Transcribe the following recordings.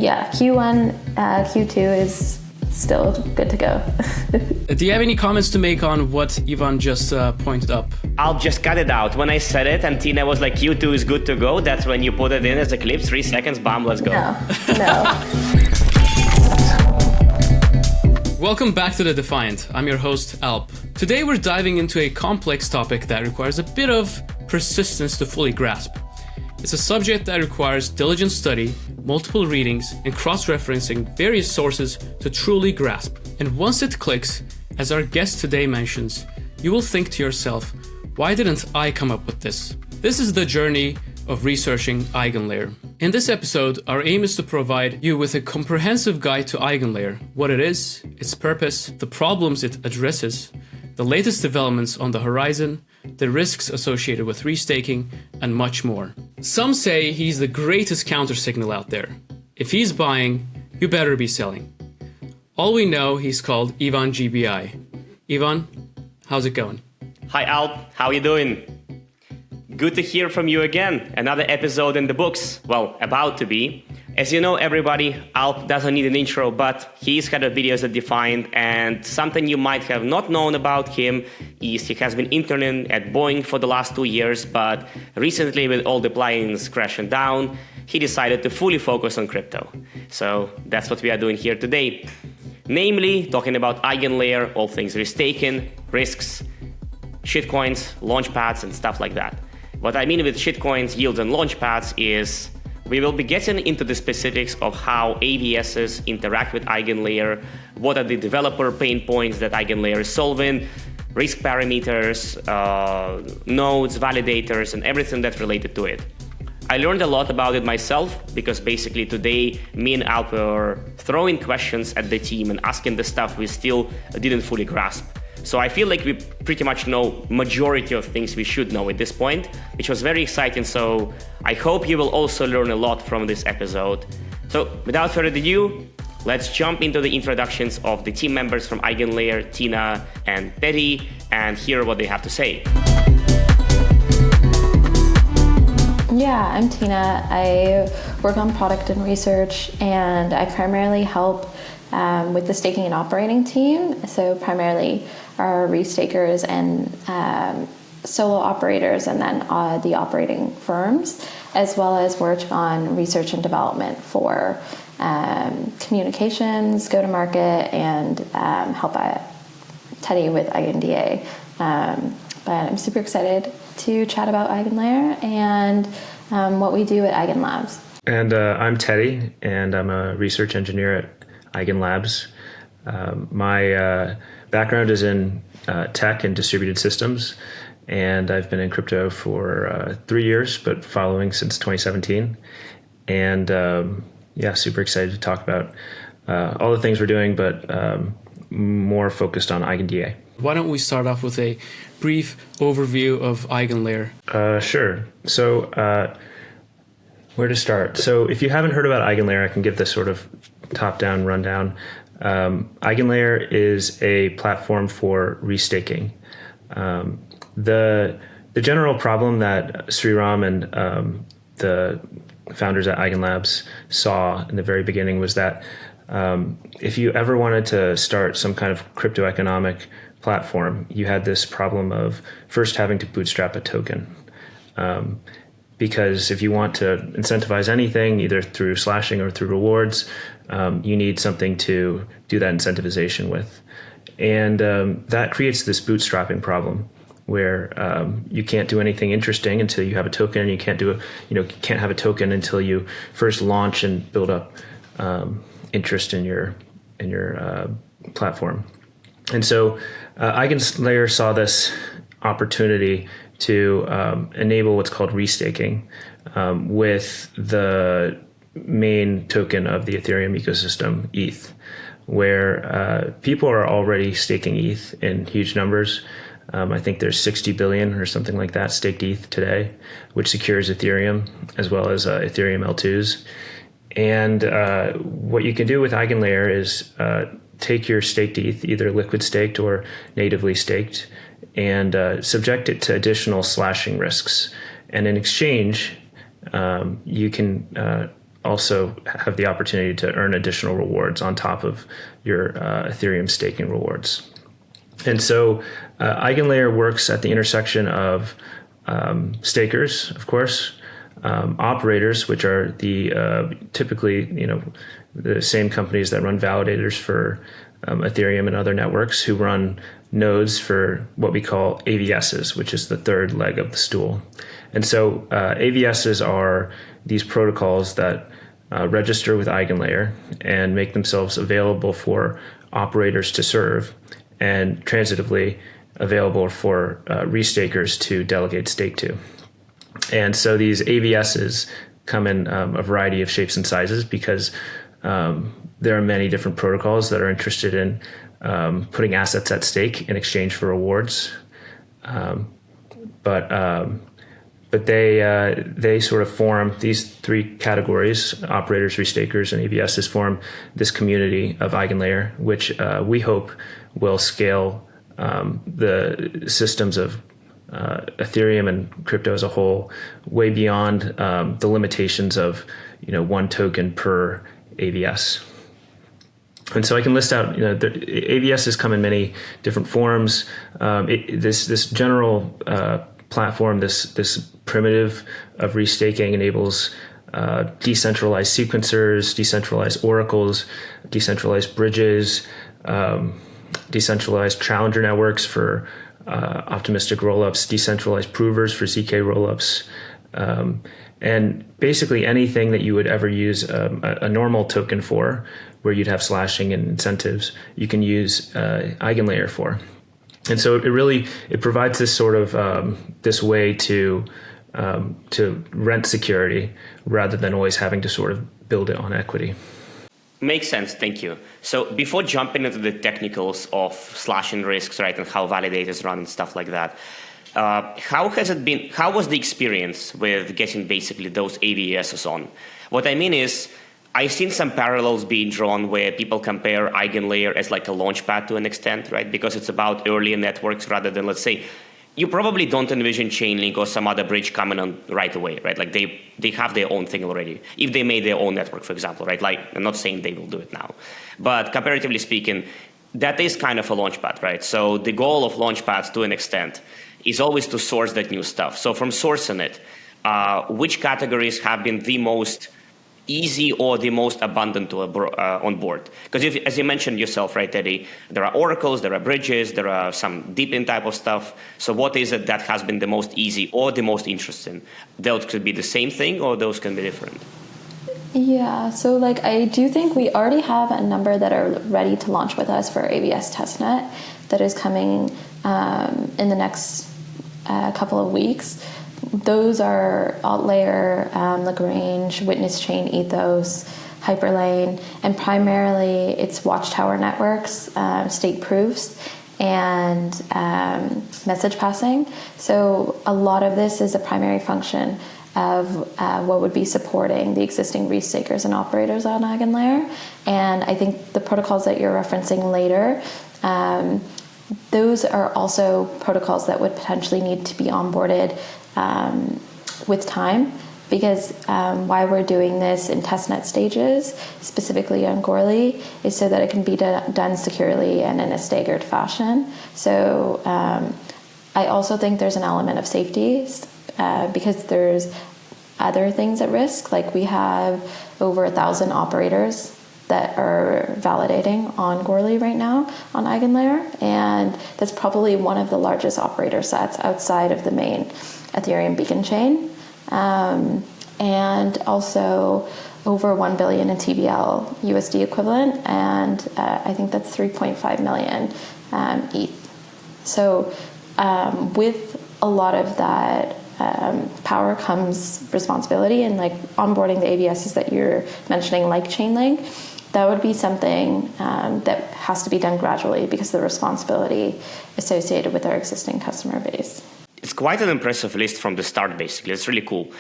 Yeah, Q1, Q2 is still good to go. Do you have any comments to make on what Ivan just pointed up? I'll just cut it out. When I said it and Tina was like, Q2 is good to go, that's when you put it in as a clip, 3 seconds, bam, let's go. No. Welcome back to The Defiant. I'm your host, Alp. Today we're diving into a complex topic that requires a bit of persistence to fully grasp. It's a subject that requires diligent study, multiple readings, and cross-referencing various sources to truly grasp. And once it clicks, as our guest today mentions, you will think to yourself, why didn't I come up with this? This is the journey of researching EigenLayer. In this episode, our aim is to provide you with a comprehensive guide to EigenLayer, what it is, its purpose, the problems it addresses, the latest developments on the horizon, the risks associated with restaking, and much more. Some say he's the greatest counter-signal out there. If he's buying, you better be selling. All we know, he's called Ivan GBI. Ivan, how's it going? Hi Alp, how you doing? Good to hear from you again. Another episode in the books. Well, about to be. As you know, everybody, Alp doesn't need an intro, but he's had videos at Defiant, and something you might have not known about him is he has been interning at Boeing for the last 2 years, but recently with all the planes crashing down, he decided to fully focus on crypto. So that's what we are doing here today. Namely, talking about EigenLayer, all things restaking, risks, shitcoins, launchpads, and stuff like that. What I mean with shitcoins, yields, and launchpads is we will be getting into the specifics of how AVSs interact with EigenLayer, what are the developer pain points that EigenLayer is solving, risk parameters, nodes, validators, and everything that's related to it. I learned a lot about it myself because basically today me and Alp were throwing questions at the team and asking the stuff we still didn't fully grasp. So I feel like we pretty much know majority of things we should know at this point, which was very exciting. So I hope you will also learn a lot from this episode. So without further ado, let's jump into the introductions of the team members from EigenLayer, Tina and Teddy, and hear what they have to say. Yeah, I'm Tina. I work on product and research, and I primarily help with the staking and operating team. So primarily our restakers and solo operators, and then the operating firms, as well as work on research and development for communications, go-to-market, and help Teddy with EigenDA. But I'm super excited to chat about EigenLayer and what we do at EigenLabs. And I'm Teddy, and I'm a research engineer at EigenLabs. My background is in tech and distributed systems, and I've been in crypto for 3 years, but following since 2017. And super excited to talk about all the things we're doing, but more focused on EigenDA. Why don't we start off with a brief overview of EigenLayer? Sure. So where to start? So if you haven't heard about EigenLayer, I can give this sort of top-down rundown. EigenLayer is a platform for restaking. The general problem that Sriram and the founders at EigenLabs saw in the very beginning was that if you ever wanted to start some kind of crypto economic platform, you had this problem of first having to bootstrap a token. Because if you want to incentivize anything, either through slashing or through rewards, you need something to do that incentivization with. And that creates this bootstrapping problem where you can't do anything interesting until you have a token. You can't can't have a token until you first launch and build up interest in your platform. And so EigenLayer saw this opportunity to enable what's called restaking with the main token of the Ethereum ecosystem, ETH, where people are already staking ETH in huge numbers. I think there's 60 billion or something like that staked ETH today, which secures Ethereum as well as Ethereum L2s. And what you can do with EigenLayer is take your staked ETH, either liquid staked or natively staked, and subject it to additional slashing risks. And in exchange, you can also have the opportunity to earn additional rewards on top of your Ethereum staking rewards. And so EigenLayer works at the intersection of stakers, of course, operators, which are the typically, the same companies that run validators for Ethereum and other networks, who run nodes for what we call AVSs, which is the third leg of the stool. And so AVSs are these protocols that register with EigenLayer and make themselves available for operators to serve, and transitively available for restakers to delegate stake to. And so these AVSs come in a variety of shapes and sizes, because there are many different protocols that are interested in putting assets at stake in exchange for rewards. But they sort of form these three categories: operators, restakers, and AVSs form this community of EigenLayer, which we hope will scale the systems of Ethereum and crypto as a whole way beyond the limitations of one token per AVS. And so I can list out, the AVSs come in many different forms. This general platform, this primitive of restaking, enables decentralized sequencers, decentralized oracles, decentralized bridges, decentralized challenger networks for optimistic rollups, decentralized provers for ZK rollups, and basically anything that you would ever use a normal token for, where you'd have slashing and incentives, you can use EigenLayer for. And so it provides this sort of this way to rent security rather than always having to sort of build it on equity. Makes sense, thank you. So before jumping into the technicals of slashing risks, right, and how validators run and stuff like that, how was the experience with getting basically those AVSs on? What I mean is, I've seen some parallels being drawn where people compare EigenLayer as like a launchpad to an extent, right? Because it's about earlier networks rather than, let's say, you probably don't envision Chainlink or some other bridge coming on right away, right? Like they have their own thing already. If they made their own network, for example, right? Like, I'm not saying they will do it now, but comparatively speaking, that is kind of a launchpad, right? So the goal of launchpads to an extent is always to source that new stuff. So from sourcing it, which categories have been the most easy or the most abundant to onboard? Because as you mentioned yourself, right, Eddie, there are oracles, there are bridges, there are some deep-in type of stuff. So what is it that has been the most easy or the most interesting? Those could be the same thing, or those can be different? Yeah, so I do think we already have a number that are ready to launch with us for AVS testnet that is coming in the next couple of weeks. Those are AltLayer, Lagrange, Witness Chain Ethos, Hyperlane, and primarily it's Watchtower networks, stake proofs, and message passing. So a lot of this is a primary function of what would be supporting the existing restakers and operators on EigenLayer. And I think the protocols that you're referencing later, those are also protocols that would potentially need to be onboarded with time, because why we're doing this in testnet stages, specifically on Goerli, is so that it can be done securely and in a staggered fashion. So I also think there's an element of safety because there's other things at risk. Like we have over 1,000 operators that are validating on Goerli right now on EigenLayer, and that's probably one of the largest operator sets outside of the main Ethereum beacon chain, and also over 1 billion in TVL USD equivalent, and I think that's 3.5 million ETH. So with a lot of that power comes responsibility, and onboarding the AVSs that you're mentioning, like Chainlink, that would be something that has to be done gradually because of the responsibility associated with our existing customer base. it's quite an impressive list from the start, basically. It's really cool.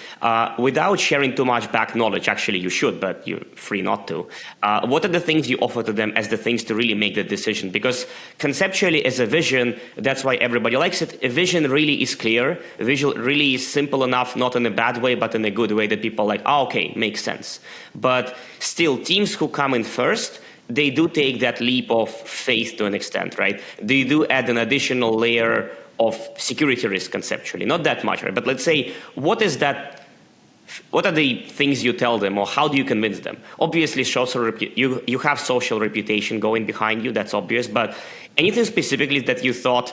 Without sharing too much back knowledge, actually you should, but you're free not to. What are the things you offer to them as the things to really make the decision? Because conceptually as a vision, that's why everybody likes it. A vision really is clear. A vision really is simple enough, not in a bad way, but in a good way that people are like, oh, okay, makes sense. But still, teams who come in first, they do take that leap of faith to an extent, right? They do add an additional layer of security risk conceptually, not that much, right? But let's say, what are the things you tell them, or how do you convince them? Obviously, you have social reputation going behind you, that's obvious, but anything specifically that you thought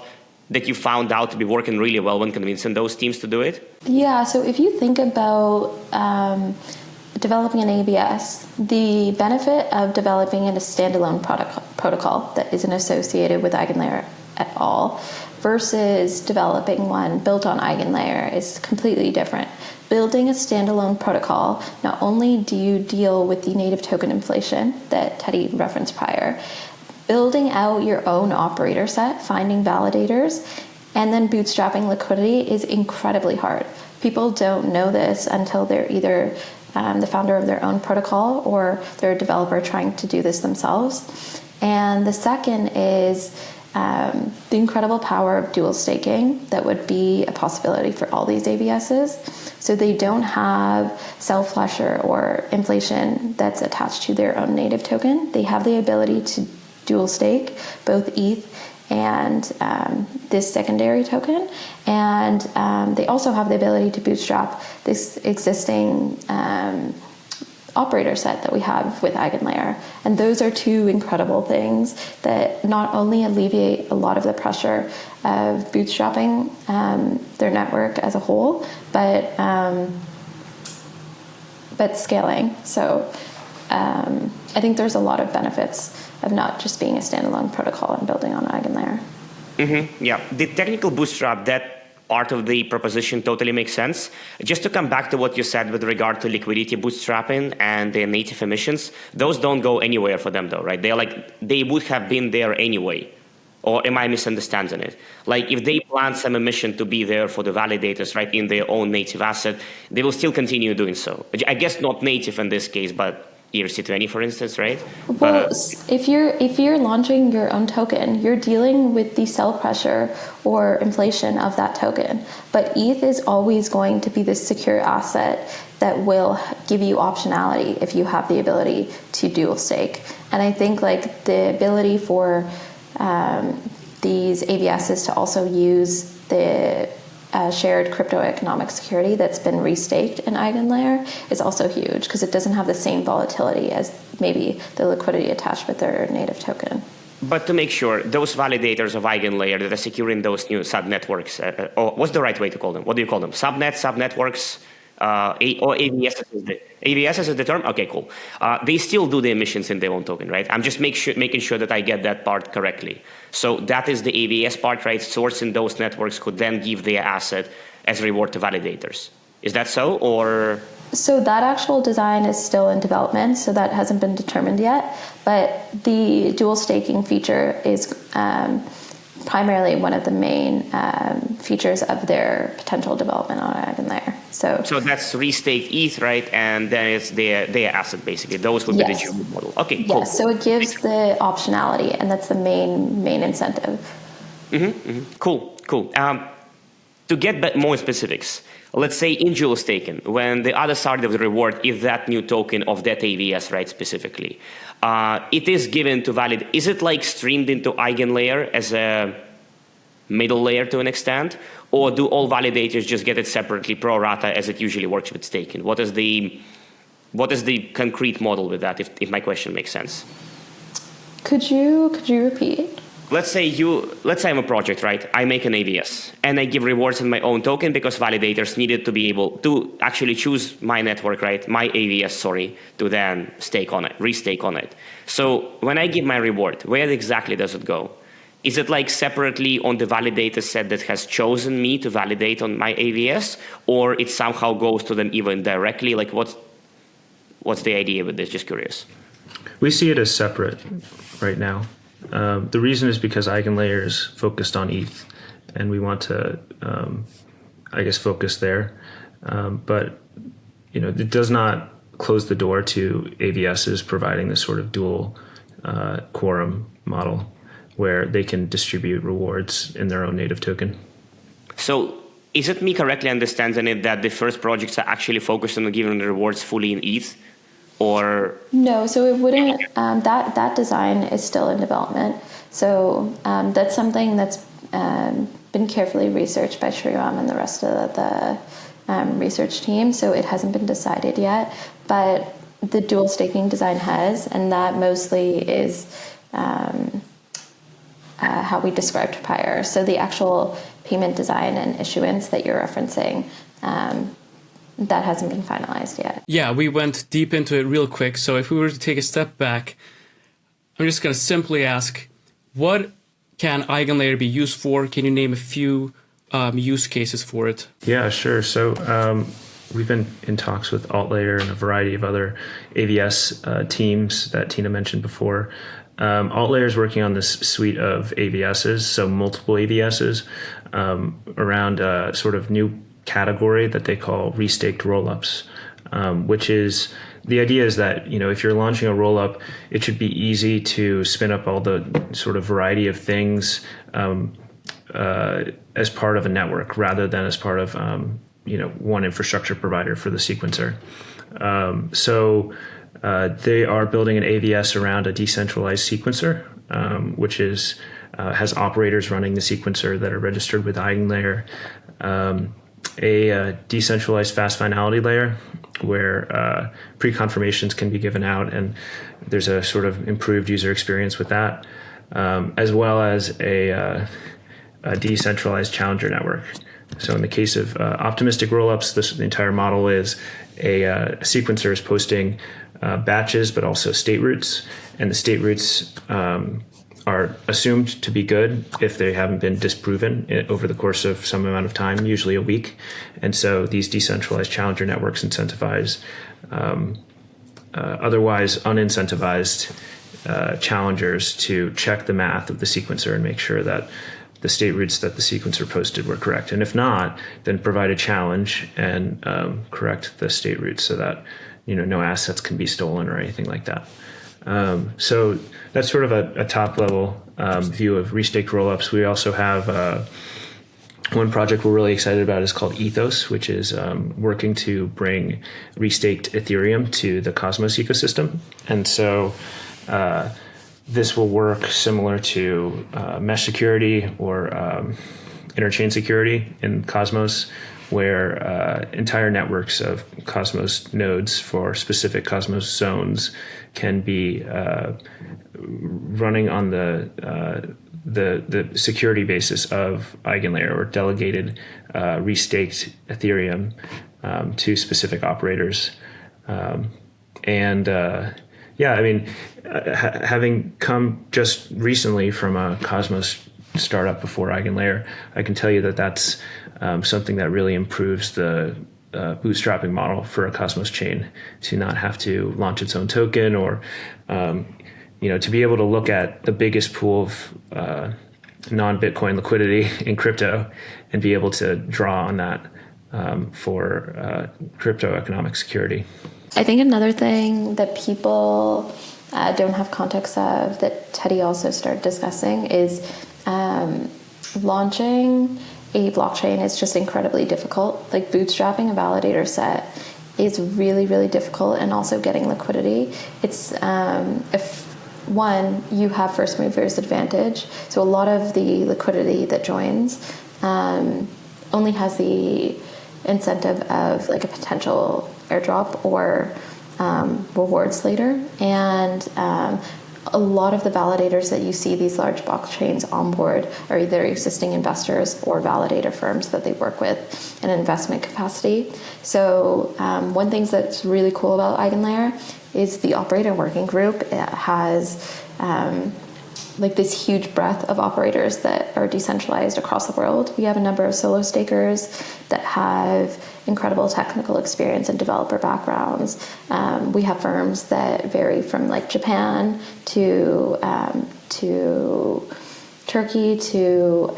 that you found out to be working really well when convincing those teams to do it? Yeah, so if you think about developing an AVS, the benefit of developing a standalone protocol that isn't associated with EigenLayer at all versus developing one built on EigenLayer is completely different. Building a standalone protocol, not only do you deal with the native token inflation that Teddy referenced prior, building out your own operator set, finding validators, and then bootstrapping liquidity is incredibly hard. People don't know this until they're either the founder of their own protocol or they're a developer trying to do this themselves. And the second is the incredible power of dual staking that would be a possibility for all these AVSs. So they don't have self-pressure or inflation that's attached to their own native token. They have the ability to dual stake both ETH and this secondary token, and they also have the ability to bootstrap this existing operator set that we have with EigenLayer. And those are two incredible things that not only alleviate a lot of the pressure of bootstrapping their network as a whole, but scaling. So I think there's a lot of benefits of not just being a standalone protocol and building on EigenLayer. Mm-hmm. Yeah, the technical bootstrap, that part of the proposition totally makes sense. Just to come back to what you said with regard to liquidity bootstrapping and the native emissions, those don't go anywhere for them though, right? They would have been there anyway. Or am I misunderstanding it? Like if they plan some emission to be there for the validators, right, in their own native asset, they will still continue doing so. I guess not native in this case, but ERC20, for instance, right? Well, if you're launching your own token, you're dealing with the sell pressure or inflation of that token. But ETH is always going to be the secure asset that will give you optionality if you have the ability to dual stake. And I think like the ability for these AVSs to also use the shared crypto economic security that's been restaked in EigenLayer is also huge because it doesn't have the same volatility as maybe the liquidity attached with their native token. But to make sure, those validators of EigenLayer that are securing those new subnetworks, or what's the right way to call them? What do you call them? Subnetworks, or AVS is the term? Okay, cool. They still do the emissions in their own token, right? I'm just making sure that I get that part correctly. So that is the AVS part, right? Sourcing those networks could then give their asset as reward to validators. Is that so, or? So that actual design is still in development, so that hasn't been determined yet. But the dual staking feature is primarily one of the main features of their potential development on EigenLayer. So that's restake ETH, right? And then it's their asset, basically. Those would be the Jupiter model. Okay, cool. Yes, so it gives the optionality, and that's the main incentive. Cool. To get more specifics, let's say in dual staking, when the other side of the reward is that new token of that AVS, right, specifically, it is given to valid. Is it like streamed into EigenLayer as a middle layer to an extent, or do all validators just get it separately pro rata as it usually works with staking? What is the concrete model with that? If my question makes sense. Could you repeat? Let's say I'm a project, right? I make an AVS and I give rewards in my own token because validators needed to be able to actually choose my network, right? My AVS, to then restake on it. So when I give my reward, where exactly does it go? Is it like separately on the validator set that has chosen me to validate on my AVS, or it somehow goes to them even directly? Like what's the idea with this? Just curious. We see it as separate right now. The reason is because EigenLayer is focused on ETH, and we want to I guess, focus there. But, it does not close the door to AVSs providing this sort of dual quorum model where they can distribute rewards in their own native token. So is it me correctly understanding it that the first projects are actually focused on giving the rewards fully in ETH? Or no, so it wouldn't. That design is still in development. So that's something that's been carefully researched by Sriram and the rest of the research team. So it hasn't been decided yet, but the dual staking design has, and that mostly is how we described prior. So the actual payment design and issuance that you're referencing, that hasn't been finalized yet. Yeah, we went deep into it real quick. So if we were to take a step back, I'm just going to simply ask, what can EigenLayer be used for? Can you name a few use cases for it? Yeah, sure. So we've been in talks with AltLayer and a variety of other AVS teams that Tina mentioned before. AltLayer is working on this suite of AVSs, so multiple AVSs, around a sort of new category that they call restaked rollups, which is, the idea is that, if you're launching a rollup, it should be easy to spin up all the sort of variety of things as part of a network rather than as part of, one infrastructure provider for the sequencer. So they are building an AVS around a decentralized sequencer, which is has operators running the sequencer that are registered with EigenLayer, a decentralized fast finality layer where pre-confirmations can be given out, and there's a sort of improved user experience with that, as well as a decentralized challenger network. So in the case of optimistic rollups, the entire model is a sequencer is posting batches, but also state roots, and the state roots are assumed to be good if they haven't been disproven over the course of some amount of time, usually a week. And so these decentralized challenger networks incentivize otherwise unincentivized challengers to check the math of the sequencer and make sure that the state roots that the sequencer posted were correct. And if not, then provide a challenge and correct the state roots so that no assets can be stolen or anything like that. So that's sort of a top level view of restaked rollups. We also have one project we're really excited about is called Ethos, which is working to bring restaked Ethereum to the Cosmos ecosystem. And so this will work similar to mesh security or interchain security in Cosmos, where entire networks of Cosmos nodes for specific Cosmos zones can be running on the security basis of EigenLayer or delegated restaked Ethereum to specific operators. Having come just recently from a Cosmos startup before EigenLayer, I can tell you that that's something that really improves the bootstrapping model for a Cosmos chain, to not have to launch its own token or to be able to look at the biggest pool of non-Bitcoin liquidity in crypto and be able to draw on that for crypto economic security. I think another thing that people don't have context of, that Teddy also started discussing, is launching a blockchain is just incredibly difficult. Like bootstrapping a validator set is really, really difficult, and also getting liquidity. It's if one, you have first movers advantage, so a lot of the liquidity that joins only has the incentive of like a potential airdrop or rewards later, and a lot of the validators that you see these large blockchains onboard are either existing investors or validator firms that they work with in an investment capacity. So one thing that's really cool about EigenLayer is the operator working group. It has like this huge breadth of operators that are decentralized across the world. We have a number of solo stakers that have incredible technical experience and developer backgrounds. We have firms that vary from like Japan to Turkey to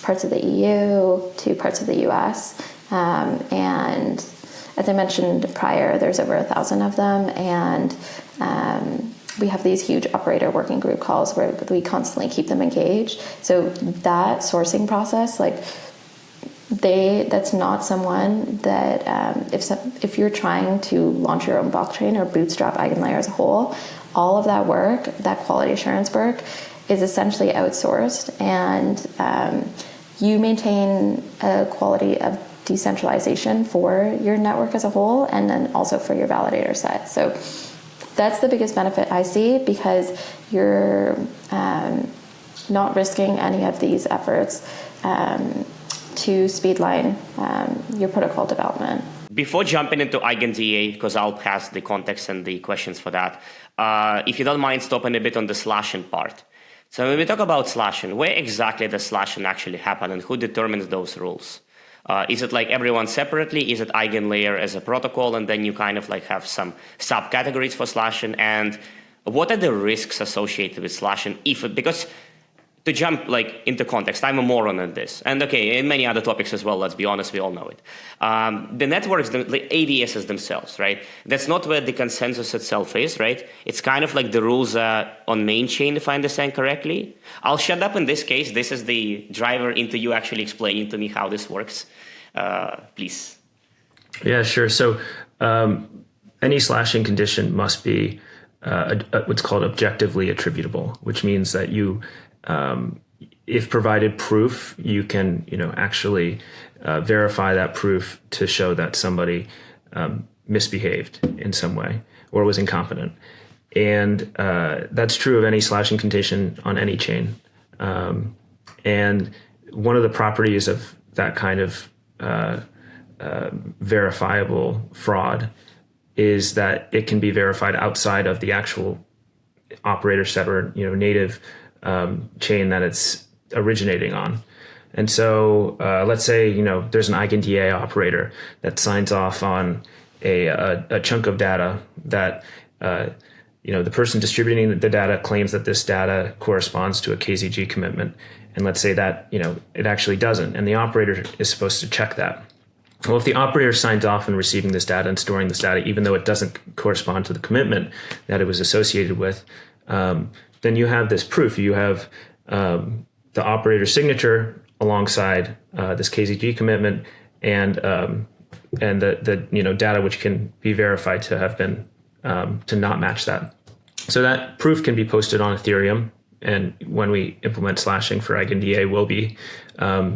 parts of the EU to parts of the US. And as I mentioned prior, there's over 1,000 of them. And we have these huge operator working group calls where we constantly keep them engaged. So that sourcing process, like that's not someone that if you're trying to launch your own blockchain or bootstrap EigenLayer as a whole, all of that work, that quality assurance work, is essentially outsourced, and you maintain a quality of decentralization for your network as a whole, and then also for your validator set. So that's the biggest benefit I see, because you're not risking any of these efforts to speedline your protocol development. Before jumping into EigenDA, because Alp has the context and the questions for that, if you don't mind stopping a bit on the slashing part. So when we talk about slashing, where exactly does slashing actually happen, and who determines those rules? Is it like everyone separately? Is it EigenLayer as a protocol, and then you kind of like have some subcategories for slashing? And what are the risks associated with slashing? Because to jump like into context, I'm a moron at this, and okay, in many other topics as well. Let's be honest, we all know it. The networks, the AVSs themselves, right? That's not where the consensus itself is, right? It's kind of like the rules on main chain, if I understand correctly. I'll shut up in this case. This is the driver into you actually explaining to me how this works. Please. Yeah, sure. So any slashing condition must be what's called objectively attributable, which means that you if provided proof, you can, actually verify that proof to show that somebody misbehaved in some way or was incompetent. And that's true of any slashing condition on any chain. And one of the properties of that kind of verifiable fraud is that it can be verified outside of the actual operator set or native chain that it's originating on. And so let's say there's an EigenDA operator that signs off on a chunk of data that the person distributing the data claims that this data corresponds to a KZG commitment, and let's say that it actually doesn't, and the operator is supposed to check that. Well, if the operator signs off on receiving this data and storing this data, even though it doesn't correspond to the commitment that it was associated with, then you have this proof. You have the operator's signature alongside this KZG commitment and the data which can be verified to have been to not match that. So that proof can be posted on Ethereum. And when we implement slashing for EigenDA, will be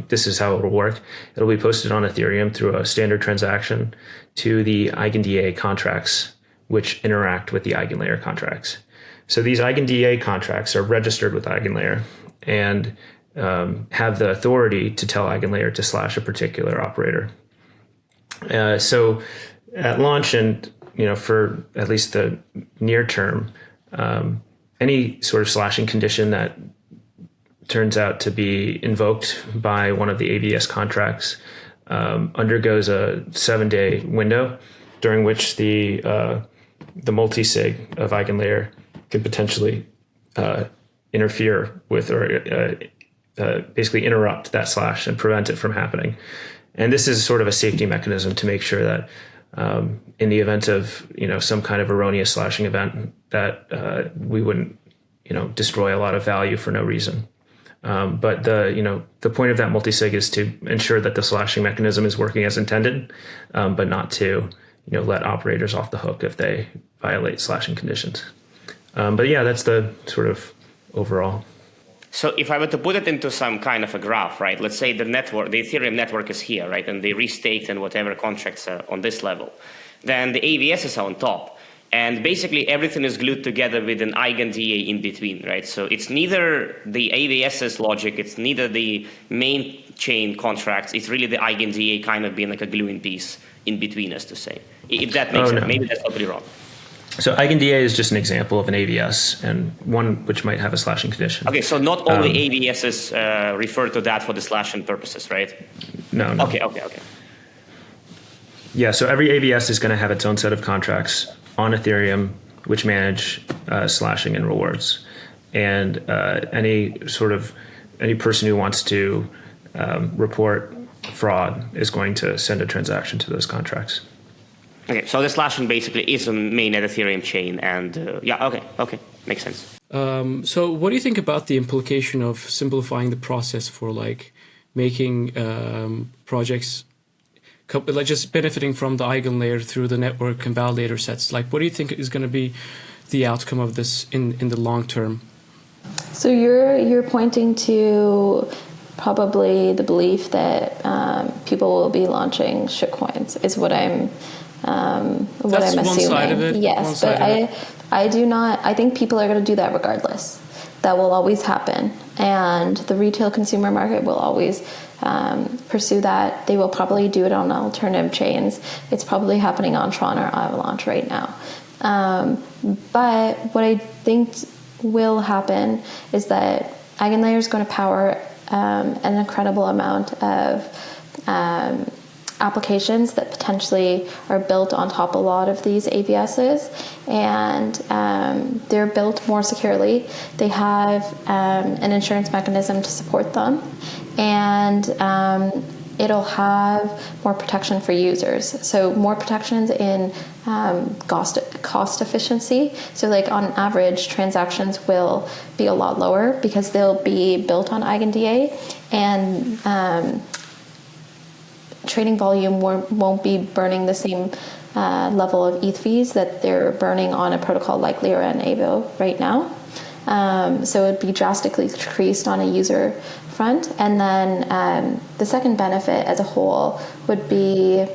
this is how it will work. It'll be posted on Ethereum through a standard transaction to the EigenDA contracts, which interact with the EigenLayer contracts. So these EigenDA contracts are registered with EigenLayer and have the authority to tell EigenLayer to slash a particular operator. So at launch and for at least the near term, any sort of slashing condition that turns out to be invoked by one of the AVS contracts undergoes a 7-day window during which the multi-sig of EigenLayer can potentially interfere with or basically interrupt that slash and prevent it from happening. And this is sort of a safety mechanism to make sure that in the event of some kind of erroneous slashing event, that we wouldn't destroy a lot of value for no reason. But the point of that multisig is to ensure that the slashing mechanism is working as intended, but not to let operators off the hook if they violate slashing conditions. But yeah, that's the sort of overall. So if I were to put it into some kind of a graph, right? Let's say the Ethereum network is here, right? And they restaked and whatever contracts are on this level. Then the AVS are on top. And basically everything is glued together with an EigenDA in between, right? So it's neither the AVS's logic, it's neither the main chain contracts, it's really the EigenDA kind of being like a gluing piece in between, as to say. If that makes sense. No. Maybe that's totally wrong. So EigenDA is just an example of an AVS and one which might have a slashing condition. Okay, so not all the AVSs refer to that for the slashing purposes, right? No. Okay. Yeah, so every AVS is going to have its own set of contracts on Ethereum which manage slashing and rewards. And any sort of any person who wants to report fraud is going to send a transaction to those contracts. Okay, so the slashing basically is the main at Ethereum chain, and okay, makes sense. So what do you think about the implication of simplifying the process for like making projects like just benefiting from the EigenLayer through the network and validator sets? Like, what do you think is going to be the outcome of this in the long term? So you're pointing to probably the belief that people will be launching shitcoins is what I'm That's assuming. one side of it. Yes, but I do not. I think people are going to do that regardless. That will always happen, and the retail consumer market will always pursue that. They will probably do it on alternative chains. It's probably happening on Tron or Avalanche right now. But what I think will happen is that EigenLayer is going to power an incredible amount of applications that potentially are built on top of a lot of these AVSs, and they're built more securely. They have an insurance mechanism to support them, and it'll have more protection for users. So more protections in cost efficiency. So like on average, transactions will be a lot lower because they'll be built on EigenDA, and trading volume won't be burning the same level of ETH fees that they're burning on a protocol like Lyra and Avo right now. So it would be drastically decreased on a user front. And then the second benefit as a whole would be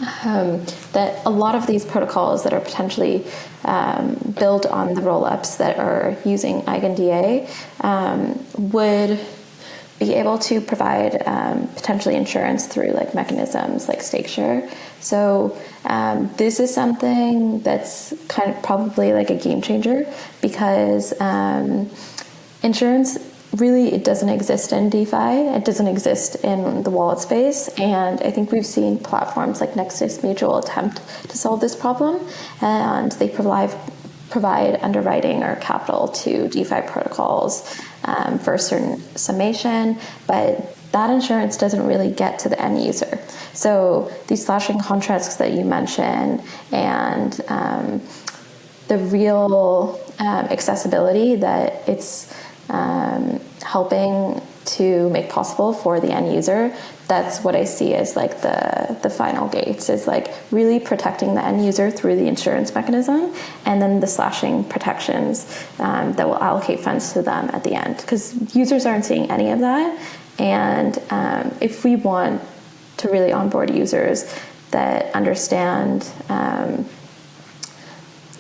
that a lot of these protocols that are potentially built on the rollups that are using EigenDA would be able to provide potentially insurance through like mechanisms like StakeShare. So this is something that's kind of probably like a game changer, because insurance really, it doesn't exist in DeFi. It doesn't exist in the wallet space. And I think we've seen platforms like Nexus Mutual attempt to solve this problem, and they provide underwriting or capital to DeFi protocols for a certain summation, but that insurance doesn't really get to the end user. So these slashing contracts that you mentioned, and the real accessibility that it's helping to make possible for the end user, that's what I see as like the final gates, is like really protecting the end user through the insurance mechanism, and then the slashing protections that will allocate funds to them at the end, because users aren't seeing any of that. And if we want to really onboard users that understand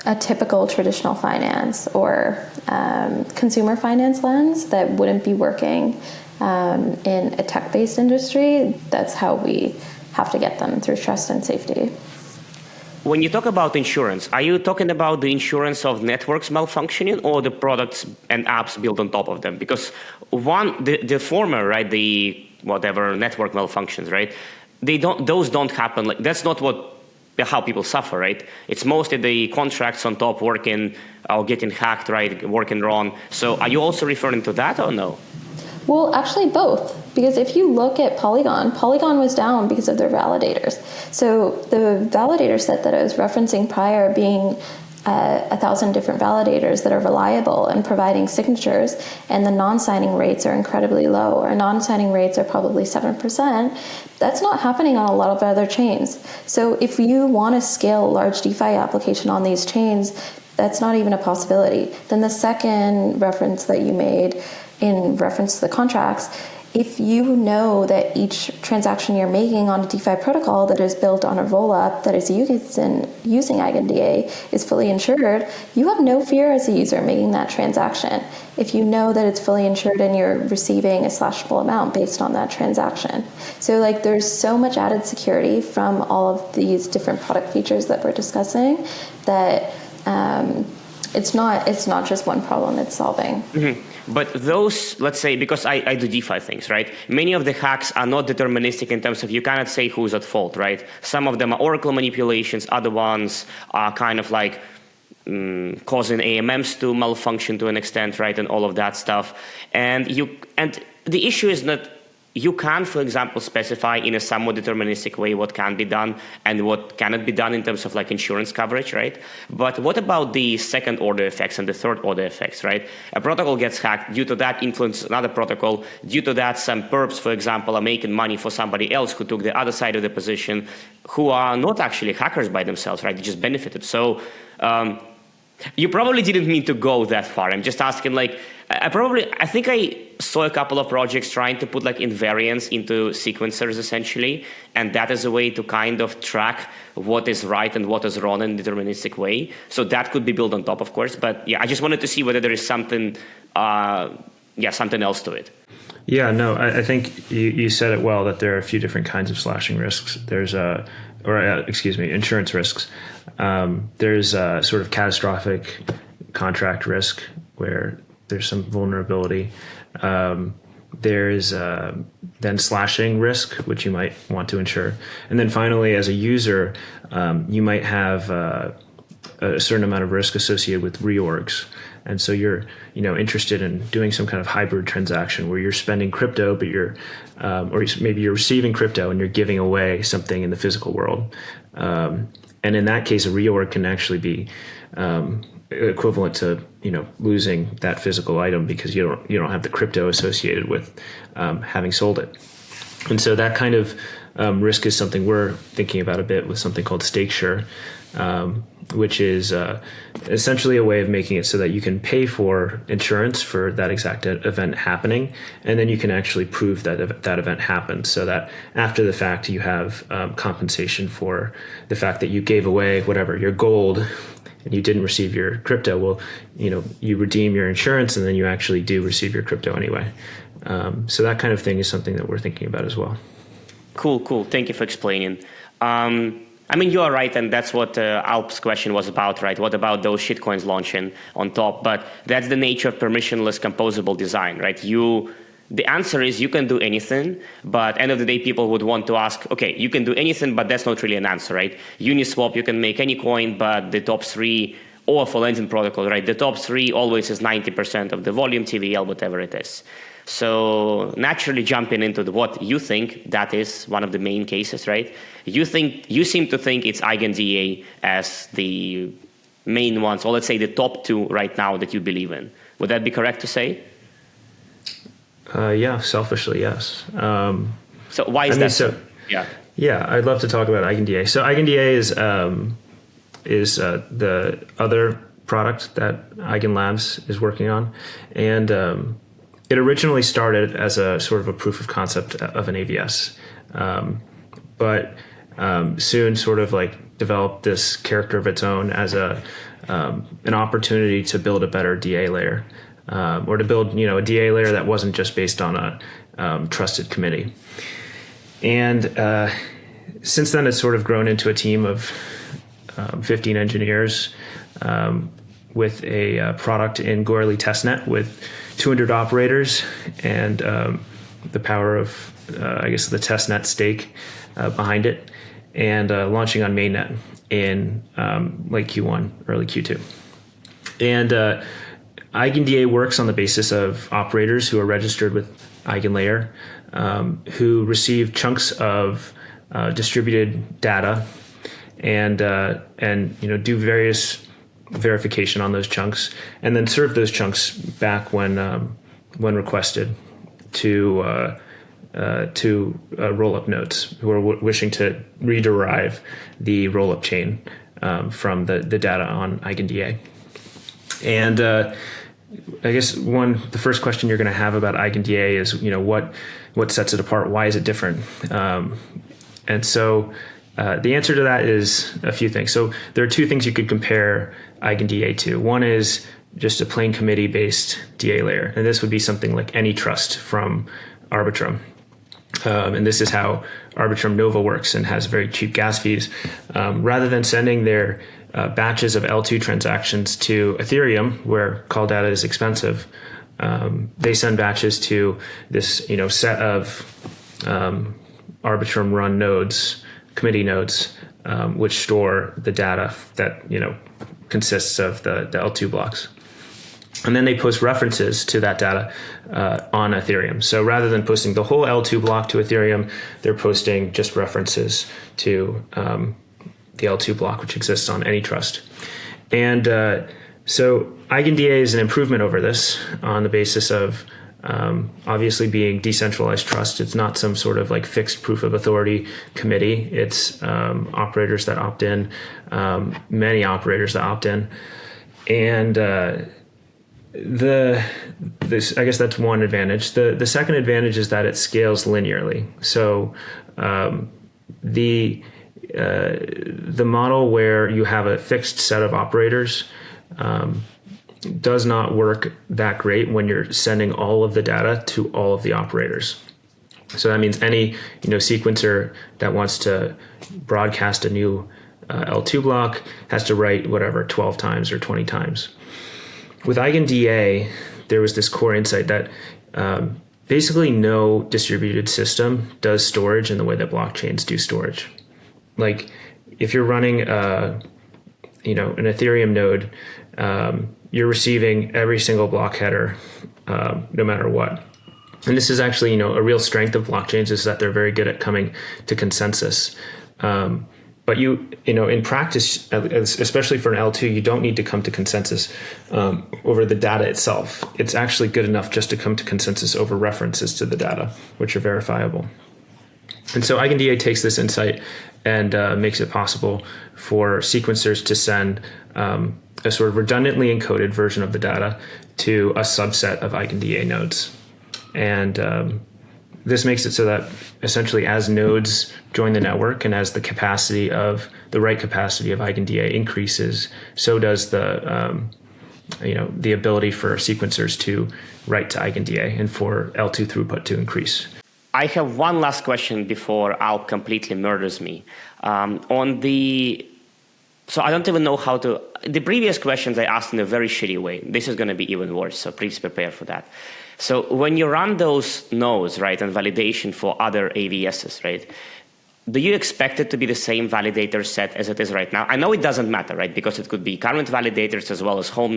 a typical traditional finance or consumer finance lens that wouldn't be working in a tech-based industry, that's how we have to get them through trust and safety. When you talk about insurance, are you talking about the insurance of networks malfunctioning or the products and apps built on top of them? Because the former, right, the whatever network malfunctions, right, those don't happen. Like, that's not how people suffer, right? It's mostly the contracts on top working or getting hacked, right, working wrong. So are you also referring to that or no? Well, actually both, because if you look at Polygon was down because of their validators. So the validator set that I was referencing prior, being 1,000 different validators that are reliable and providing signatures, and the non-signing rates are incredibly low. Our non-signing rates are probably 7%. That's not happening on a lot of other chains. So if you want to scale a large DeFi application on these chains, that's not even a possibility. Then the second reference that you made in reference to the contracts, if you know that each transaction you're making on a DeFi protocol that is built on a rollup that is using EigenDA is fully insured, you have no fear as a user making that transaction if you know that it's fully insured and you're receiving a slashable amount based on that transaction. So like there's so much added security from all of these different product features that we're discussing that it's not just one problem it's solving. Mm-hmm. But those, let's say, because I do DeFi things, right? Many of the hacks are not deterministic in terms of you cannot say who's at fault, right? Some of them are Oracle manipulations, other ones are kind of like causing AMMs to malfunction to an extent, right, and all of that stuff. And the issue is that you can, for example, specify in a somewhat deterministic way what can be done and what cannot be done in terms of like insurance coverage, right? But what about the second order effects and the third order effects, right? A protocol gets hacked, due to that influence another protocol, due to that some perps, for example, are making money for somebody else who took the other side of the position, who are not actually hackers by themselves, right? They just benefited. So you probably didn't mean to go that far. I'm just asking, like, I think I saw a couple of projects trying to put like invariants into sequencers essentially, and that is a way to kind of track what is right and what is wrong in a deterministic way. So that could be built on top, of course. But yeah, I just wanted to see whether there is something, something else to it. Yeah, no, I think you said it well, that there are a few different kinds of slashing risks. There's insurance risks. There's sort of catastrophic contract risk where there's some vulnerability. There's then slashing risk, which you might want to insure. And then finally, as a user, you might have a certain amount of risk associated with reorgs. And so you're, interested in doing some kind of hybrid transaction where you're spending crypto, but maybe you're receiving crypto and you're giving away something in the physical world. And in that case, a reorg can actually be equivalent to losing that physical item because you don't have the crypto associated with having sold it. And so that kind of risk is something we're thinking about a bit with something called StakeSure, which is essentially a way of making it so that you can pay for insurance for that exact event happening, and then you can actually prove that that event happened, so that after the fact you have compensation for the fact that you gave away whatever, your gold, and you didn't receive your crypto. Well, you redeem your insurance and then you actually do receive your crypto anyway. So that kind of thing is something that we're thinking about as well. Cool. Thank you for explaining. You are right, and that's what Alp's question was about, right? What about those shitcoins launching on top? But that's the nature of permissionless composable design, right? The answer is you can do anything, but end of the day, people would want to ask, okay, you can do anything, but that's not really an answer, right? Uniswap, you can make any coin, but the top three, or for lending protocol, right? The top three always is 90% of the volume, TVL, whatever it is. So naturally jumping into what you think, that is one of the main cases, right? You seem to think it's EigenDA as the main ones, or let's say the top two right now that you believe in. Would that be correct to say? Yeah, selfishly, yes. So why is that? Yeah, I'd love to talk about EigenDA. So EigenDA is the other product that EigenLabs is working on, and it originally started as a sort of a proof of concept of an AVS, but soon sort of like developed this character of its own as an opportunity to build a better DA layer. Or to build, a DA layer that wasn't just based on a trusted committee. And since then, it's sort of grown into a team of 15 engineers with a product in Goerli testnet with 200 operators and the power of, the testnet stake behind it, and launching on mainnet in late Q1, early Q2. And EigenDA works on the basis of operators who are registered with EigenLayer, who receive chunks of distributed data and do various verification on those chunks, and then serve those chunks back when requested to rollup nodes who are wishing to rederive the rollup chain from the data on EigenDA. And I guess the first question you're going to have about EigenDA is, what sets it apart? Why is it different? And so the answer to that is a few things. So there are two things you could compare EigenDA to. One is just a plain committee-based DA layer, and this would be something like AnyTrust from Arbitrum. And this is how Arbitrum Nova works and has very cheap gas fees. Rather than sending their batches of L2 transactions to Ethereum, where call data is expensive, they send batches to this set of Arbitrum run nodes, committee nodes, which store the data that consists of the L2 blocks. And then they post references to that data on Ethereum. So rather than posting the whole L2 block to Ethereum, they're posting just references to the L2 block, which exists on any trust. And so EigenDA is an improvement over this on the basis of obviously being decentralized trust. It's not some sort of like fixed proof of authority committee. It's operators that opt in, many operators that opt in. And I guess that's one advantage. The second advantage is that it scales linearly. So the model where you have a fixed set of operators does not work that great when you're sending all of the data to all of the operators. So that means any sequencer that wants to broadcast a new L2 block has to write 12 times or 20 times. With EigenDA, there was this core insight that basically no distributed system does storage in the way that blockchains do storage. Like if you're running an Ethereum node, you're receiving every single block header, no matter what. And this is actually, a real strength of blockchains is that they're very good at coming to consensus. But in practice, especially for an L2, you don't need to come to consensus over the data itself. It's actually good enough just to come to consensus over references to the data, which are verifiable. And so EigenDA takes this insight and makes it possible for sequencers to send a sort of redundantly encoded version of the data to a subset of EigenDA nodes. And this makes it so that essentially as nodes join the network and as the right capacity of EigenDA increases, so does the ability for sequencers to write to EigenDA and for L2 throughput to increase. I have one last question before Alp completely murders me. So I don't even know how to. The previous questions I asked in a very shitty way. This is going to be even worse, so please prepare for that. So when you run those nodes, right, and validation for other AVSs, right, do you expect it to be the same validator set as it is right now? I know it doesn't matter, right, because it could be current validators as well as home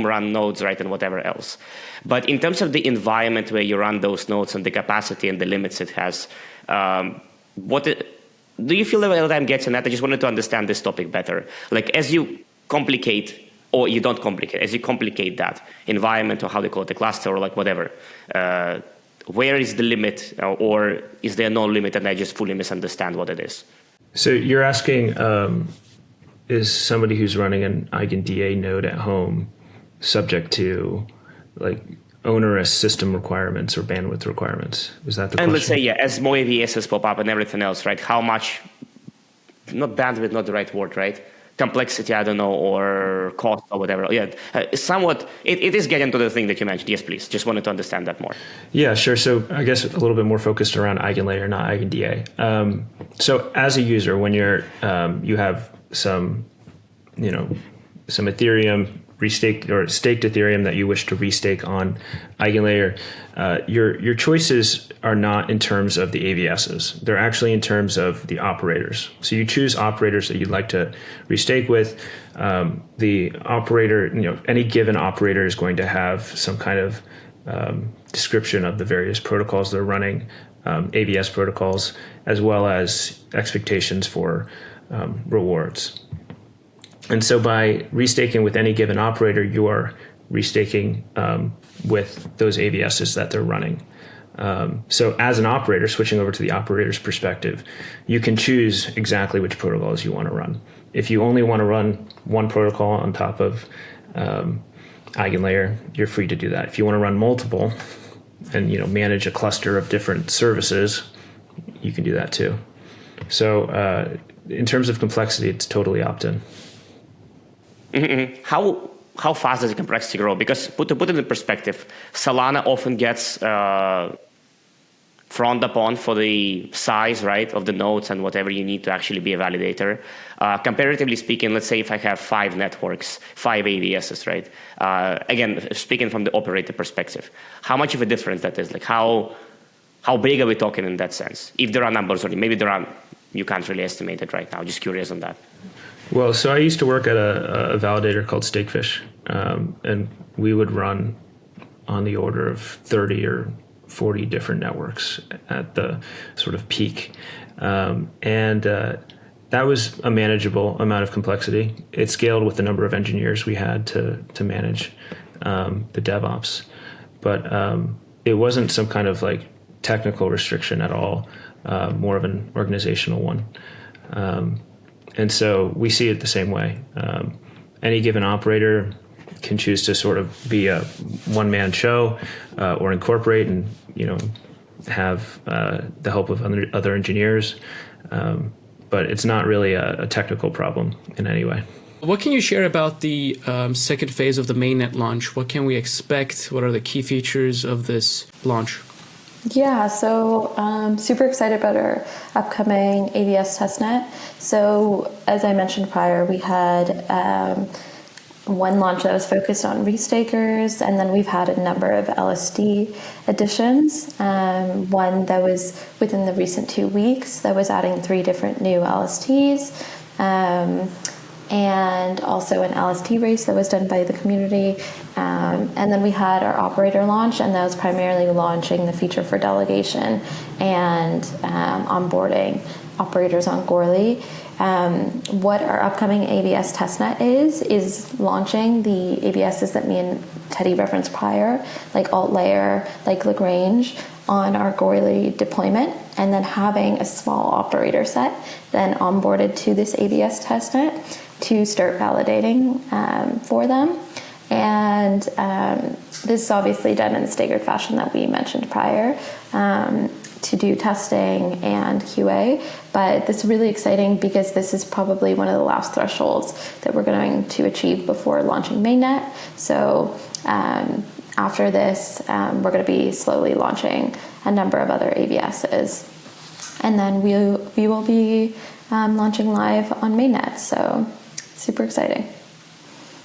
run nodes, right, and whatever else. But in terms of the environment where you run those nodes and the capacity and the limits it has, do you feel the way that I'm getting at? I just wanted to understand this topic better. Like as you complicate, or you don't complicate, as you complicate that environment, or how they call it, the cluster, or like whatever, where is the limit, or is there no limit and I just fully misunderstand what it is? So you're asking, is somebody who's running an EigenDA node at home subject to like onerous system requirements or bandwidth requirements? Is that the question? And let's say, yeah, as more AVSs pop up and everything else, right? How much, not bandwidth, not the right word, right? Complexity, I don't know, or cost or whatever. Yeah, somewhat, it is getting to the thing that you mentioned. Yes, please. Just wanted to understand that more. Yeah, sure. So I guess a little bit more focused around EigenLayer, not EigenDA. So as a user, when you have some Ethereum restaked or staked Ethereum that you wish to restake on EigenLayer, your choices are not in terms of the AVSs. They're actually in terms of the operators. So you choose operators that you'd like to restake with. The operator, any given operator is going to have some kind of description of the various protocols they're running, AVS protocols, as well as expectations for rewards. And so by restaking with any given operator, you are restaking with those AVSs that they're running. So as an operator, switching over to the operator's perspective, you can choose exactly which protocols you want to run. If you only want to run one protocol on top of EigenLayer, you're free to do that. If you want to run multiple and manage a cluster of different services, you can do that too. So in terms of complexity, it's totally opt-in. Mm-hmm. How fast does the complexity grow? Because to put it in perspective, Solana often gets frowned upon for the size, right, of the nodes and whatever you need to actually be a validator. Comparatively speaking, let's say if I have 5 networks, 5 AVSs, right? Again, speaking from the operator perspective, how much of a difference that is? Like how big are we talking in that sense? If there are numbers, or maybe there are, you can't really estimate it right now. Just curious on that. Well, so I used to work at a validator called Stakefish, and we would run on the order of 30 or 40 different networks at the sort of peak. That was a manageable amount of complexity. It scaled with the number of engineers we had to manage the DevOps. But it wasn't some kind of like technical restriction at all, more of an organizational one. And so we see it the same way. Any given operator can choose to sort of be a one-man show or incorporate and, have the help of other engineers. But it's not really a technical problem in any way. What can you share about the second phase of the mainnet launch? What can we expect? What are the key features of this launch? Yeah, so super excited about our upcoming AVS testnet. So as I mentioned prior, we had one launch that was focused on restakers, and then we've had a number of LSD additions. One that was within the recent 2 weeks that was adding 3 different new LSTs, and also an LST race that was done by the community. And then we had our operator launch, and that was primarily launching the feature for delegation and onboarding operators on Goerli. What our upcoming AVS testnet is launching the AVSs that me and Teddy referenced prior, like EigenLayer, like Lagrange, on our Goerli deployment, and then having a small operator set then onboarded to this AVS testnet to start validating for them. And this is obviously done in the staggered fashion that we mentioned prior, to do testing and QA, but this is really exciting because this is probably one of the last thresholds that we're going to achieve before launching mainnet. So after this, we're going to be slowly launching a number of other AVSs, and then we will be launching live on mainnet. So super exciting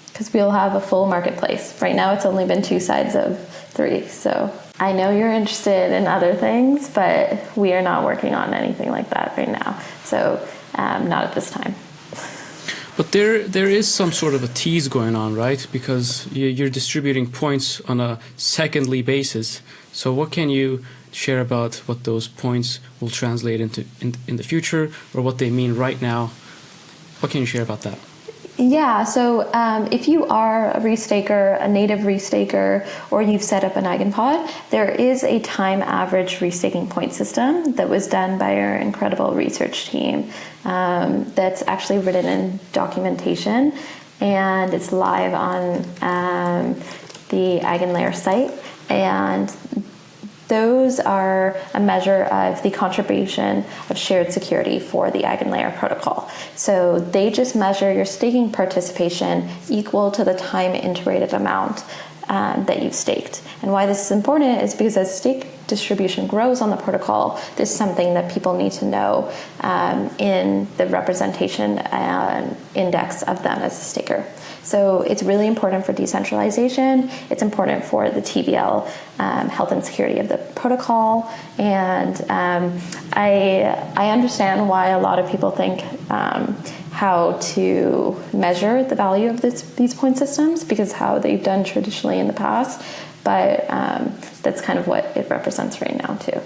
because we'll have a full marketplace. Right now, it's only been 2 sides of 3, so. I know you're interested in other things, but we are not working on anything like that right now. So not at this time. But there is some sort of a tease going on, right? Because you're distributing points on a secondly basis. So what can you share about what those points will translate into in the future, or what they mean right now? What can you share about that? Yeah, so if you are a restaker, a native restaker, or you've set up an EigenPod, there is a time average restaking point system that was done by our incredible research team that's actually written in documentation, and it's live on the EigenLayer site. And those are a measure of the contribution of shared security for the EigenLayer protocol. So they just measure your staking participation equal to the time integrated amount that you've staked. And why this is important is because as stake distribution grows on the protocol, this is something that people need to know in the representation index of them as a staker. So it's really important for decentralization. It's important for the TVL health and security of the protocol. And I understand why a lot of people think how to measure the value of these point systems, because how they've done traditionally in the past. But that's kind of what it represents right now too.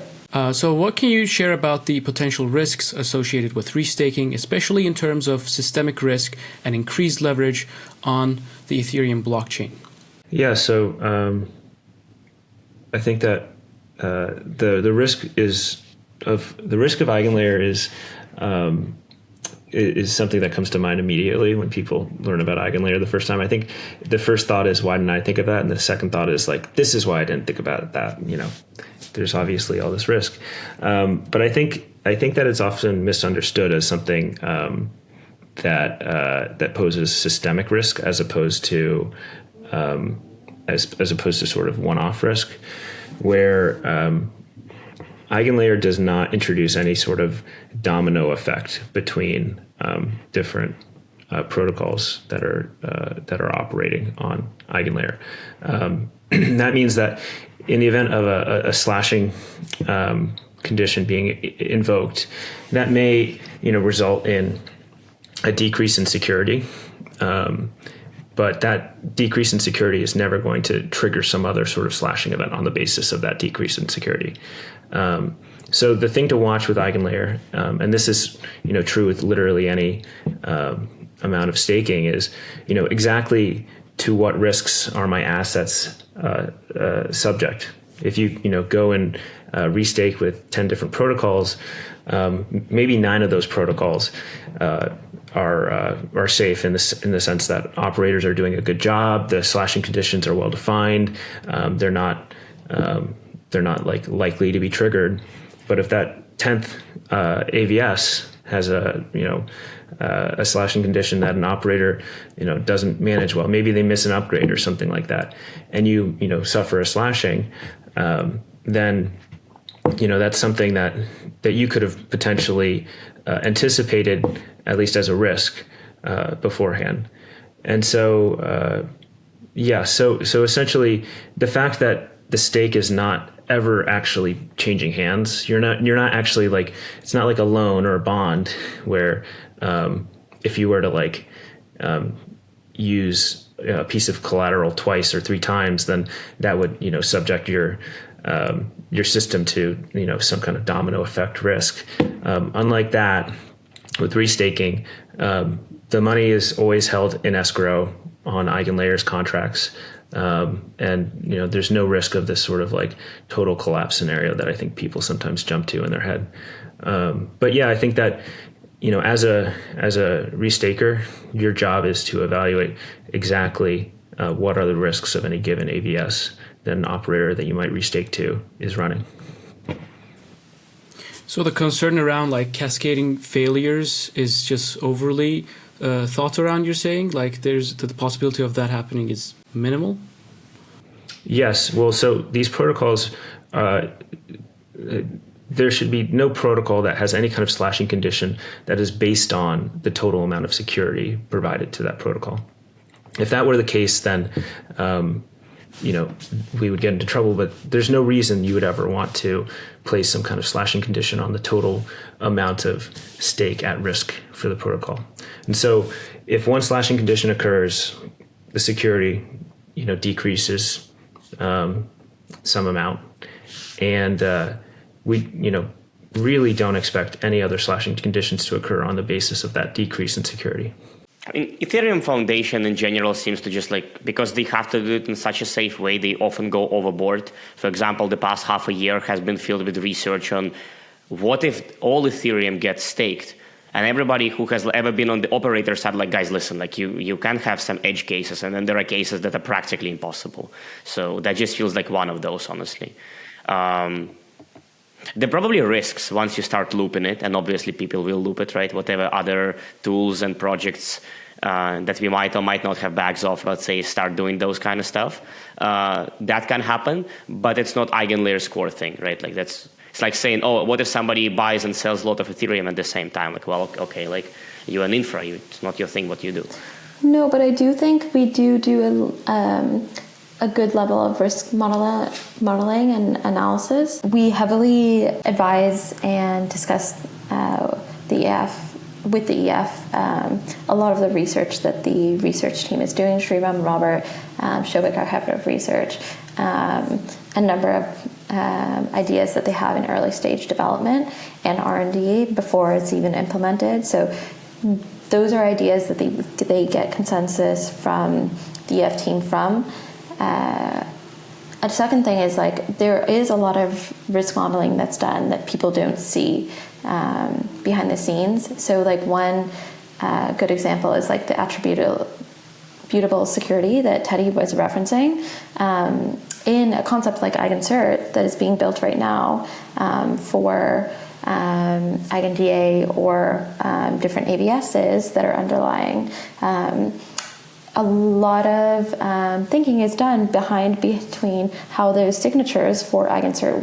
So what can you share about the potential risks associated with restaking, especially in terms of systemic risk and increased leverage on the Ethereum blockchain? Yeah, so I think that the risk of EigenLayer is something that comes to mind immediately when people learn about EigenLayer the first time. I think the first thought is, why didn't I think of that? And the second thought is like, this is why I didn't think about that. There's obviously all this risk, but I think that it's often misunderstood as something that poses systemic risk as opposed to sort of one-off risk, where EigenLayer does not introduce any sort of domino effect between different protocols that are operating on EigenLayer. That means that in the event of a slashing condition being invoked, that may result in a decrease in security. But that decrease in security is never going to trigger some other sort of slashing event on the basis of that decrease in security. So the thing to watch with EigenLayer, and this is true with literally any amount of staking, is exactly to what risks are my assets subject. If you go and restake with 10 different protocols, maybe 9 of those protocols are safe in the sense that operators are doing a good job. The slashing conditions are well defined. They're not like likely to be triggered. But if that 10th AVS has a slashing condition that an operator doesn't manage well, maybe they miss an upgrade or something like that, and you suffer a slashing, then that's something that you could have potentially anticipated, at least as a risk, beforehand. And so so essentially the fact that the stake is not ever actually changing hands, you're not actually like, it's not like a loan or a bond where if you were to use a piece of collateral twice or 3 times, then that would subject your system to some kind of domino effect risk. Unlike that, with restaking, the money is always held in escrow on EigenLayer's contracts, and there's no risk of this sort of like total collapse scenario that I think people sometimes jump to in their head. But yeah, I think that as a restaker, your job is to evaluate exactly what are the risks of any given AVS that an operator that you might restake to is running. So the concern around like cascading failures is just overly thought around, you're saying? Like there's the possibility of that happening is minimal? Yes. Well, so these protocols, there should be no protocol that has any kind of slashing condition that is based on the total amount of security provided to that protocol. If that were the case, then we would get into trouble, but there's no reason you would ever want to place some kind of slashing condition on the total amount of stake at risk for the protocol. And so if one slashing condition occurs, the security, decreases some amount. And we, really don't expect any other slashing conditions to occur on the basis of that decrease in security. I mean, Ethereum Foundation in general seems to just because they have to do it in such a safe way, they often go overboard. For example, the past half a year has been filled with research on what if all Ethereum gets staked? And everybody who has ever been on the operator side, guys, listen, you can have some edge cases, and then there are cases that are practically impossible. So that just feels like one of those, honestly. There are probably risks once you start looping it, and obviously people will loop it, right? Whatever other tools and projects that we might or might not have bags of, let's say, start doing those kind of stuff. That can happen, but it's not EigenLayer's core thing, right? It's like saying, oh, what if somebody buys and sells a lot of Ethereum at the same time? You're an infra, it's not your thing what you do. No, but I do think we do a good level of risk modeling and analysis. We heavily advise and discuss the EF with the EF a lot of the research that the research team is doing. Shriram and Robert Shobik, our head of research, a number of ideas that they have in early stage development and R&D before it's even implemented. So those are ideas that they get consensus from the EF team from. A second thing is there is a lot of risk modeling that's done that people don't see behind the scenes. So one good example is the attributable security that Teddy was referencing. In a concept like EigenCert that is being built right now for EigenDA or different AVSs that are underlying, a lot of thinking is done between how those signatures for EigenCert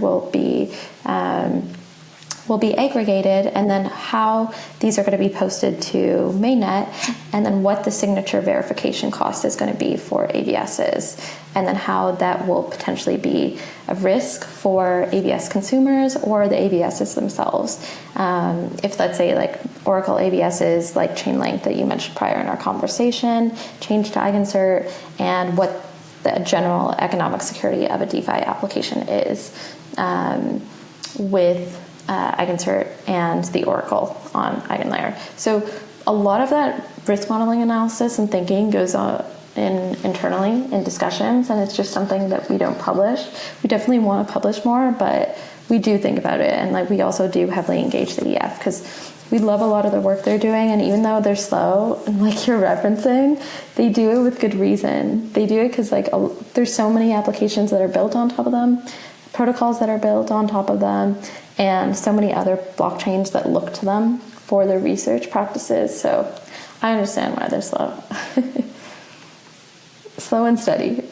will will be aggregated, and then how these are going to be posted to mainnet, and then what the signature verification cost is going to be for AVSs, and then how that will potentially be a risk for AVS consumers or the AVSs themselves. If, let's say, like Oracle AVSs, like Chainlink that you mentioned prior in our conversation, change to EigenCert, and what the general economic security of a DeFi application is with EigenCert and the Oracle on EigenLayer. So a lot of that risk modeling analysis and thinking goes on internally in discussions, and it's just something that we don't publish. We definitely want to publish more, but we do think about it, and like we also do heavily engage the EF because we love a lot of the work they're doing, and even though they're slow, and like you're referencing, they do it with good reason. They do it because like there's so many applications that are built on top of them, protocols that are built on top of them, and so many other blockchains that look to them for their research practices. So I understand why they're slow. Slow and steady.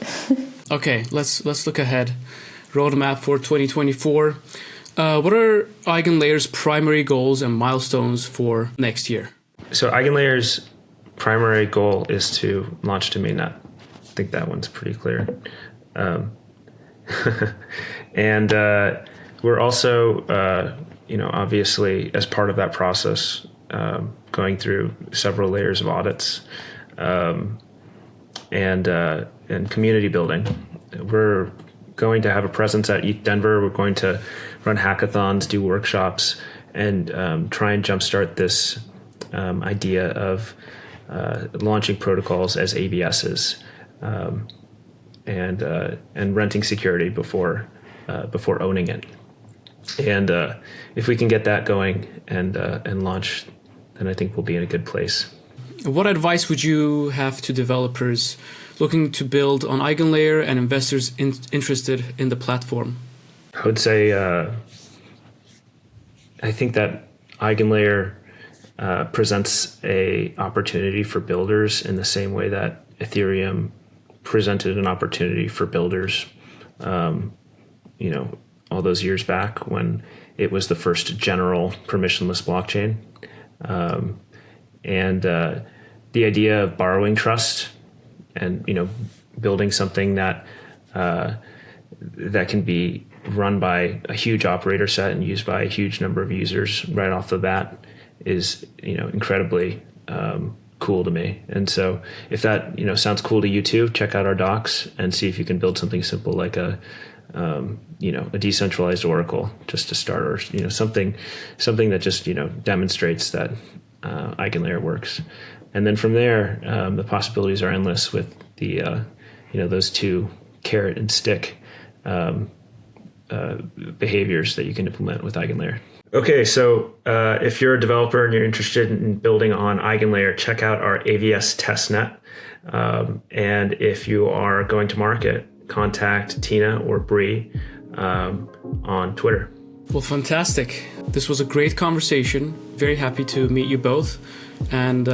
Okay, let's look ahead. Roadmap for 2024. What are EigenLayer's primary goals and milestones for next year? So EigenLayer's primary goal is to launch to mainnet. I think that one's pretty clear. And we're also, obviously, as part of that process, going through several layers of audits and community building. We're going to have a presence at ETH Denver. We're going to run hackathons, do workshops, and try and jumpstart this idea of launching protocols as AVSs and renting security before owning it. And if we can get that going and launch, then I think we'll be in a good place. What advice would you have to developers looking to build on EigenLayer and investors interested in the platform? I would say I think that EigenLayer presents a opportunity for builders in the same way that Ethereum presented an opportunity for builders, all those years back when it was the first general permissionless blockchain. And the idea of borrowing trust and, building something that can be run by a huge operator set and used by a huge number of users right off the bat is, incredibly cool to me. And so if that, sounds cool to you too, check out our docs and see if you can build something simple like a decentralized Oracle just to start, or, something that just, demonstrates that EigenLayer works. And then from there, the possibilities are endless with the, those two carrot and stick behaviors that you can implement with EigenLayer. Okay, so if you're a developer and you're interested in building on EigenLayer, check out our AVS testnet. And if you are going to market, contact Tina or Bree on Twitter. Well, fantastic. This was a great conversation. Very happy to meet you both, and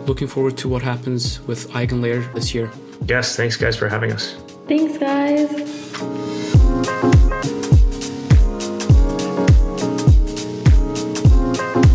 looking forward to what happens with EigenLayer this year. Yes, thanks guys for having us. Thanks, guys.